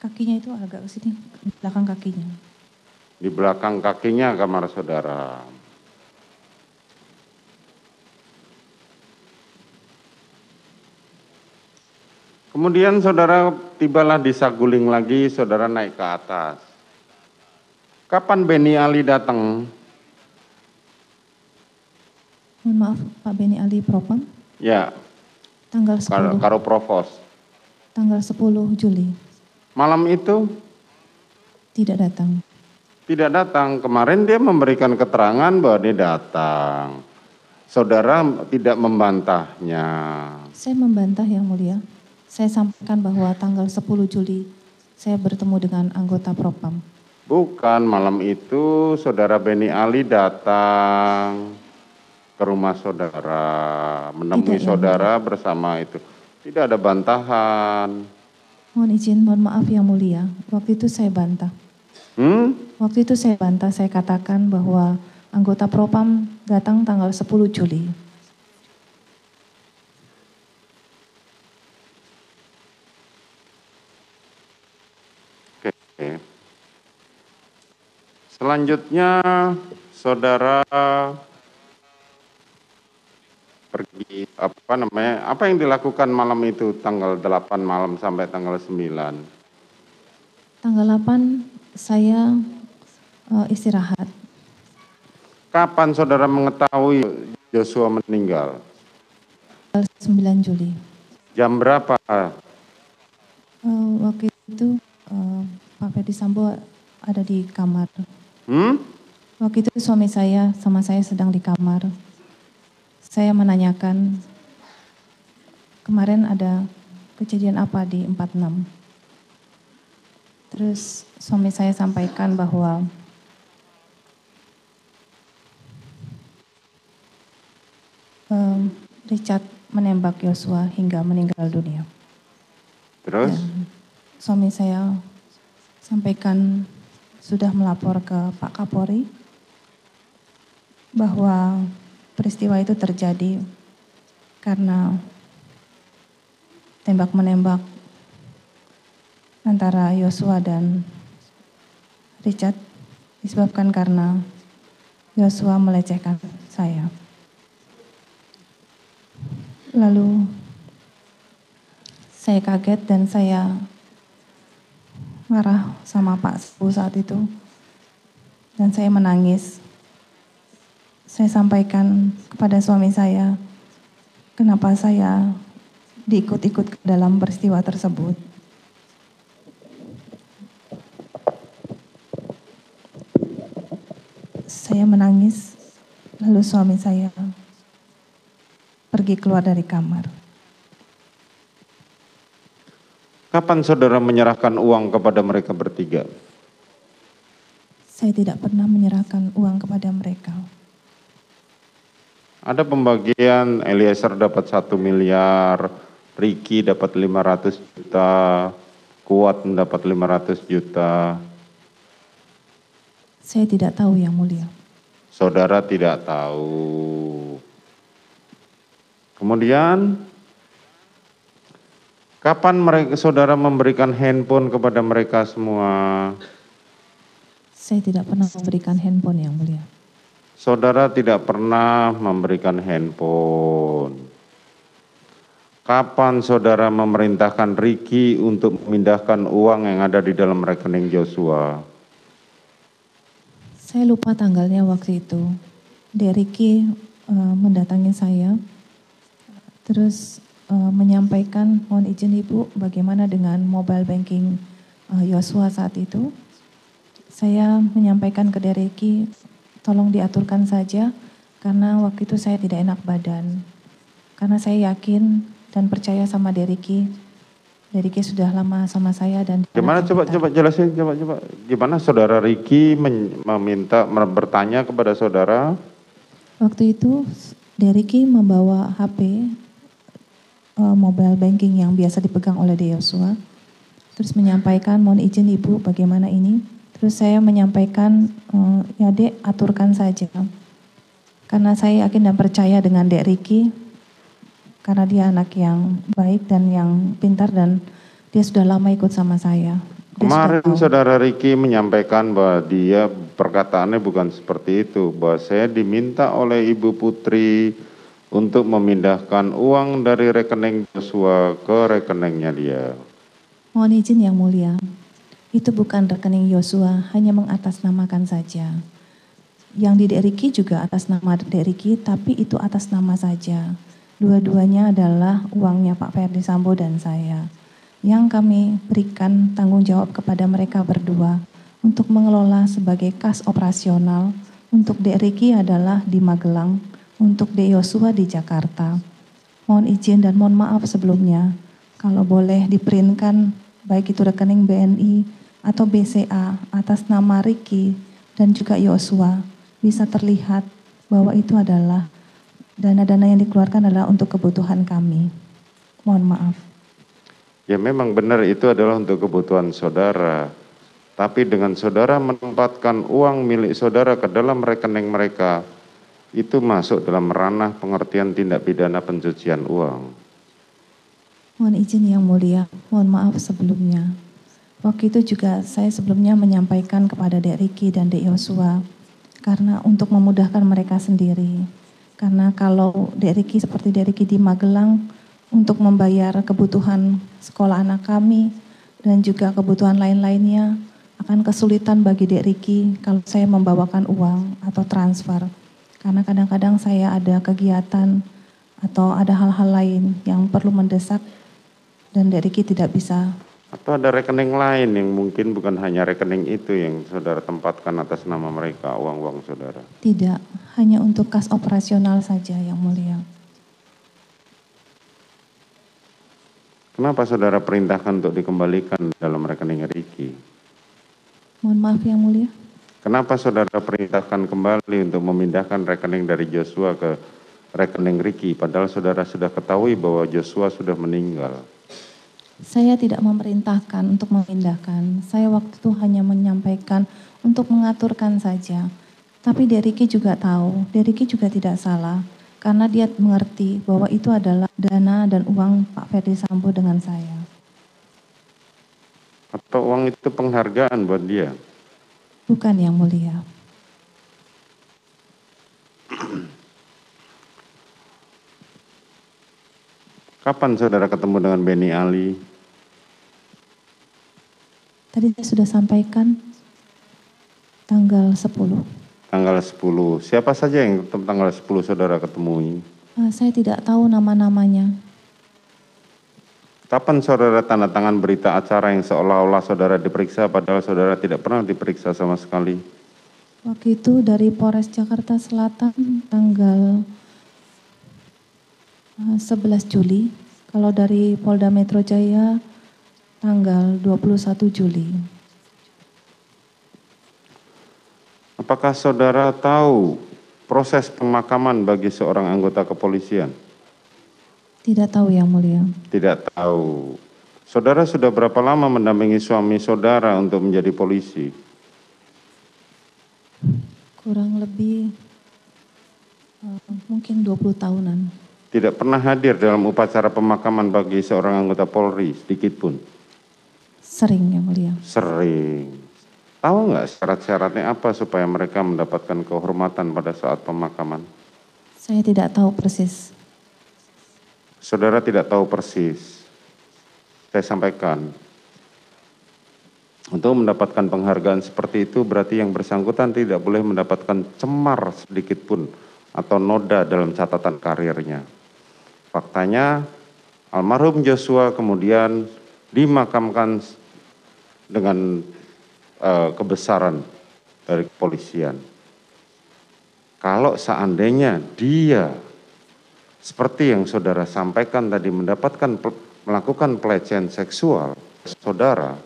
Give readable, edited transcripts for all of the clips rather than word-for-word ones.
Kakinya itu agak ke sini, di belakang kakinya. Di belakang kakinya kamar saudara. Kemudian saudara tibalah di Saguling lagi, saudara naik ke atas. Kapan Beni Ali datang? Mohon maaf, Pak Beni Ali Propam. Ya, Tanggal 10. Karo Provos. Tanggal 10 Juli. Malam itu? Tidak datang. Tidak datang. Kemarin dia memberikan keterangan bahwa dia datang. Saudara tidak membantahnya. Saya membantah yang mulia. Saya sampaikan bahwa tanggal 10 Juli saya bertemu dengan anggota Propam. Bukan, malam itu saudara Beni Ali datang ke rumah saudara, menemui saudara bersama itu. Tidak ada bantahan. Mohon izin, mohon maaf yang mulia. Waktu itu saya bantah. Waktu itu saya bantah, saya katakan bahwa anggota Propam datang tanggal 10 Juli. Oke. Selanjutnya saudara pergi apa yang dilakukan malam itu tanggal 8 malam sampai tanggal 9? Tanggal 8 saya istirahat. Kapan saudara mengetahui Joshua meninggal? Tanggal 9 Juli. Jam berapa? Waktu itu Pak Ferdi Sambo ada di kamar. Waktu itu suami saya sama saya sedang di kamar. Saya menanyakan, kemarin ada kejadian apa di 46? Terus suami saya sampaikan bahwa Richard menembak Yosua hingga meninggal dunia. Terus? Dan suami saya sampaikan sudah melapor ke Pak Kapolri bahwa peristiwa itu terjadi karena tembak-menembak antara Yosua dan Richard disebabkan karena Yosua melecehkan saya. Lalu saya kaget dan saya marah sama Pak Sebu saat itu dan saya menangis. Saya sampaikan kepada suami saya, kenapa saya diikut-ikut ke dalam peristiwa tersebut. Saya menangis, lalu suami saya pergi keluar dari kamar. Kapan saudara menyerahkan uang kepada mereka bertiga? Saya tidak pernah menyerahkan uang kepada mereka. Ada pembagian, Eliezer dapat 1 miliar, Ricky dapat 500 juta, Kuat mendapat 500 juta. Saya tidak tahu yang mulia. Saudara tidak tahu. Kemudian, kapan saudara memberikan handphone kepada mereka semua? Saya tidak pernah memberikan handphone yang mulia. Saudara tidak pernah memberikan handphone. Kapan saudara memerintahkan Ricky untuk memindahkan uang yang ada di dalam rekening Joshua? Saya lupa tanggalnya waktu itu. Ricky mendatangi saya, terus menyampaikan, mohon izin Ibu, bagaimana dengan mobile banking Joshua saat itu. Saya menyampaikan ke Ricky, tolong diaturkan saja, karena waktu itu saya tidak enak badan. Karena saya yakin dan percaya sama Ricky sudah lama sama saya dan... Gimana coba jelasin, coba. Gimana saudara Ricky bertanya kepada saudara? Waktu itu Ricky membawa HP mobile banking yang biasa dipegang oleh Joshua. Terus menyampaikan, mohon izin Ibu, bagaimana ini? Terus saya menyampaikan, ya Dek, aturkan saja. Karena saya yakin dan percaya dengan Dek Ricky, karena dia anak yang baik dan yang pintar dan dia sudah lama ikut sama saya. Dia sudah Kemarin tahu. saudara Riki menyampaikan bahwa dia perkataannya bukan seperti itu, bahwa saya diminta oleh Ibu Putri untuk memindahkan uang dari rekening Joshua ke rekeningnya dia. Mohon izin yang mulia, itu bukan rekening Yosua, hanya mengatasnamakan saja. Yang di Dek Riki juga atas nama Dek Riki, tapi itu atas nama saja. Dua-duanya adalah uangnya Pak Ferdi Sambo dan saya. Yang kami berikan tanggung jawab kepada mereka berdua untuk mengelola sebagai kas operasional. Untuk Dek Riki adalah di Magelang, untuk Dek Yosua di Jakarta. Mohon izin dan mohon maaf sebelumnya, kalau boleh diprintkan baik itu rekening BNI atau BCA atas nama Riki dan juga Yosua, bisa terlihat bahwa itu adalah dana-dana yang dikeluarkan adalah untuk kebutuhan kami. Mohon maaf. Ya memang benar itu adalah untuk kebutuhan saudara. Tapi dengan saudara menempatkan uang milik saudara ke dalam rekening mereka, itu masuk dalam ranah pengertian tindak pidana pencucian uang. Mohon izin yang mulia, mohon maaf sebelumnya. Waktu itu juga saya sebelumnya menyampaikan kepada Dek Riki dan Dek Yosua, karena untuk memudahkan mereka sendiri. Karena kalau Dek Riki seperti Dek Riki di Magelang, untuk membayar kebutuhan sekolah anak kami, dan juga kebutuhan lain-lainnya, akan kesulitan bagi Dek Riki kalau saya membawakan uang atau transfer. Karena kadang-kadang saya ada kegiatan atau ada hal-hal lain yang perlu mendesak dan Dek Riki tidak bisa. Atau ada rekening lain yang mungkin bukan hanya rekening itu yang saudara tempatkan atas nama mereka, uang-uang saudara? Tidak, hanya untuk kas operasional saja yang mulia. Kenapa saudara perintahkan untuk dikembalikan dalam rekening Riki? Mohon maaf yang mulia. Kenapa saudara perintahkan kembali untuk memindahkan rekening dari Joshua ke rekening Riki, padahal saudara sudah ketahui bahwa Joshua sudah meninggal? Saya tidak memerintahkan untuk memindahkan. Saya waktu itu hanya menyampaikan untuk mengaturkan saja. Tapi Dek Riki juga tahu, Dek Riki juga tidak salah. Karena dia mengerti bahwa itu adalah dana dan uang Pak Ferdi Sambo dengan saya. Atau uang itu penghargaan buat dia? Bukan yang mulia. Kapan saudara ketemu dengan Beni Ali? Tadi saya sudah sampaikan tanggal 10. Tanggal 10. Siapa saja yang tanggal 10 saudara ketemui? Saya tidak tahu nama-namanya. Kapan saudara tanda tangan berita acara yang seolah-olah saudara diperiksa padahal saudara tidak pernah diperiksa sama sekali? Waktu itu dari Polres Jakarta Selatan tanggal 11 Juli. Kalau dari Polda Metro Jaya tanggal 21 Juli. Apakah saudara tahu proses pemakaman bagi seorang anggota kepolisian? Tidak tahu yang mulia. Tidak tahu. Saudara sudah berapa lama mendampingi suami saudara untuk menjadi polisi? Kurang lebih mungkin 20 tahunan. Tidak pernah hadir dalam upacara pemakaman bagi seorang anggota Polri sedikit pun? Sering yang mulia. Sering. Tahu nggak syarat-syaratnya apa supaya mereka mendapatkan kehormatan pada saat pemakaman? Saya tidak tahu persis. Saudara tidak tahu persis. Saya sampaikan. Untuk mendapatkan penghargaan seperti itu berarti yang bersangkutan tidak boleh mendapatkan cemar sedikit pun atau noda dalam catatan karirnya. Faktanya almarhum Joshua kemudian dimakamkan dengan kebesaran dari kepolisian. Kalau seandainya dia seperti yang saudara sampaikan tadi melakukan pelecehan seksual saudara,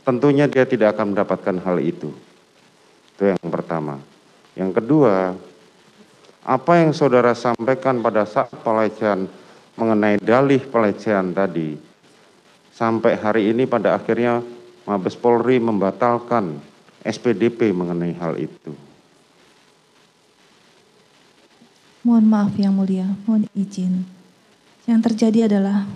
tentunya dia tidak akan mendapatkan hal itu. Itu yang pertama. Yang kedua, apa yang saudara sampaikan pada saat pelecehan mengenai dalih pelecehan tadi, sampai hari ini pada akhirnya Mabes Polri membatalkan SPDP mengenai hal itu. Mohon maaf yang mulia, mohon izin. Yang terjadi adalah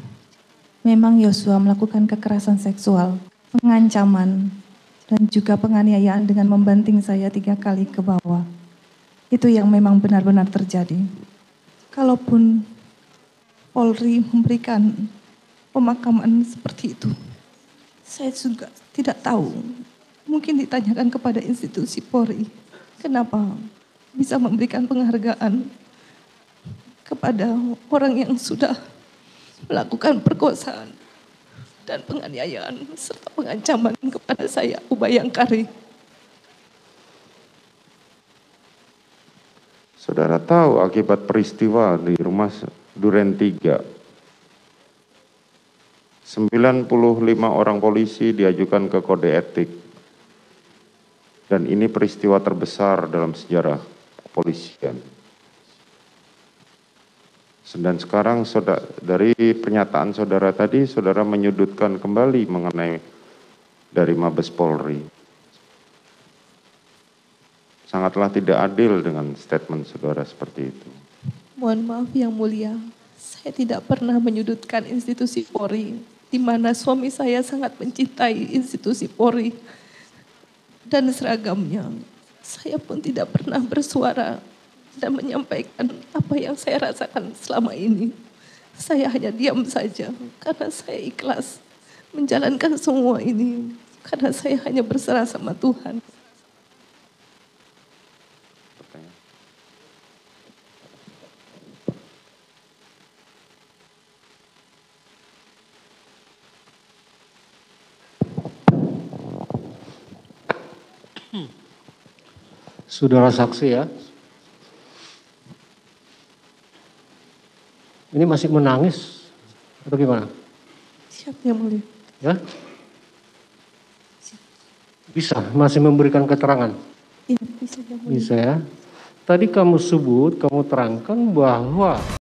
memang Yosua melakukan kekerasan seksual pengancaman dan juga penganiayaan dengan membanting saya 3 kali ke bawah. Itu yang memang benar-benar terjadi. Kalaupun Polri memberikan pemakaman seperti itu, saya juga tidak tahu. Mungkin ditanyakan kepada institusi Polri, kenapa bisa memberikan penghargaan kepada orang yang sudah melakukan perkosaan dan penganiayaan serta pengancaman kepada saya, Ubayangkari. Saudara tahu akibat peristiwa di rumah Duren 3, 95 orang polisi diajukan ke kode etik. Dan ini peristiwa terbesar dalam sejarah kepolisian. Dan sekarang dari pernyataan saudara tadi, saudara menyudutkan kembali mengenai dari Mabes Polri. Sangatlah tidak adil dengan statement saudara seperti itu. Mohon maaf yang mulia, saya tidak pernah menyudutkan institusi Polri, di mana suami saya sangat mencintai institusi Polri dan seragamnya. Saya pun tidak pernah bersuara dan menyampaikan apa yang saya rasakan selama ini. Saya hanya diam saja karena saya ikhlas menjalankan semua ini. Karena saya hanya berserah sama Tuhan. Saudara saksi ya. Ini masih menangis atau gimana? Siap yang mulia. Ya? Bisa, masih memberikan keterangan? Iya, bisa yang mulia. Bisa ya. Tadi kamu sebut, kamu terangkan bahwa